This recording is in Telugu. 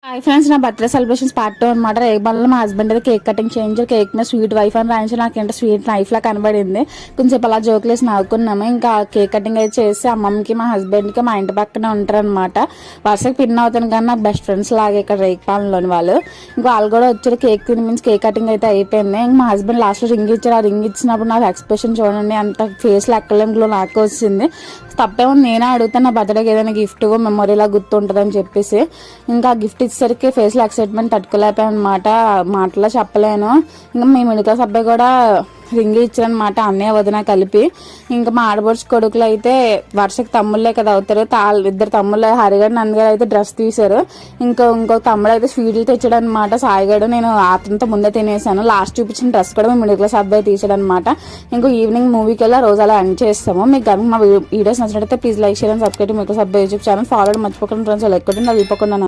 హాయ్ ఫ్రెండ్స్, నా బర్త్డే సెలబ్రేషన్స్ పార్ట్ 2 అనమాట. రేపల్ల మా హస్బెండ్ అయితే కేక్ కటింగ్ చేయించారు. కేక్ మీద స్వీట్ వైఫ్ అని రాయించి నాకేంటో స్వీట్ నైఫ్ లా కనబడింది. కొంచెంసేపు అలా జోకులేసి నవ్వుకున్నాము. ఇంకా కేక్ కటింగ్ అయితే చేసి అమ్మమ్మకి మా హస్బెండ్కి మా ఇంటి పక్కనే ఉంటారనమాట. వరుసకి పిన్ అవుతాను కానీ నాకు బెస్ట్ ఫ్రెండ్స్ లాగే ఇక్కడ రేక్పాలెంలోని వాళ్ళు. ఇంకా వాళ్ళు కూడా వచ్చారు. కేక్ తిని మీన్స్ కేక్ కటింగ్ అయితే అయిపోయింది. ఇంకా మా హస్బెండ్ లాస్ట్లో రింగ్ ఇచ్చారు. ఆ రింగ్ ఇచ్చినప్పుడు నాకు ఎక్స్ప్రెషన్ చూడండి, అంత ఫేస్లో ఎక్కలేంలో నాకు వచ్చింది. తప్పేమో నేనే అడుగుతాను, నా బర్త్డేకి ఏదైనా గిఫ్ట్ మెమొరీలా గుర్తుంటుందని చెప్పేసి. ఇంకా గిఫ్ట్ ఇచ్చేసరికి ఫేస్లో ఎక్సైట్మెంట్ తట్టుకోలేకపోయాను అనమాట. మాటలో చెప్పలేను. ఇంకా మీ మిడిల్ క్లాస్ అబ్బాయి కూడా రింగ్ ఇచ్చారనమాట, అన్నయ్య వదిన కలిపి. ఇంకా మా ఆడబడుచు కొడుకులు అయితే వర్షకి తమ్ముళ్ళే కదా అవుతారు. ఇద్దరు తమ్ముళ్ళు హరిగడు నందిగారు అయితే డ్రెస్ తీశారు. ఇంకో తమ్ముడు అయితే స్వీట్లు తెచ్చాడు అనమాట, సాయిగాడు. నేను అతనితో ముందే తినేసాను. లాస్ట్ చూపించిన డ్రెస్ కూడా మిడిల్ క్లాస్ అబ్బాయి తీసాడు అనమాట. ఇంకో ఈవినింగ్ మూవీకి వెళ్ళి రోజు అలా ఎండ్ చేస్తాము. మీకు కనుక మా వీడియోస్ నచ్చినట్టయితే please like, share and subscribe middle class అబ్బాయి యూట్యూబ్ ఛానల్. ఫాలో మర్చిపోకుండా ఫ్రెండ్స్, లైక్ కొట్టి అది ఇవ్వకుండా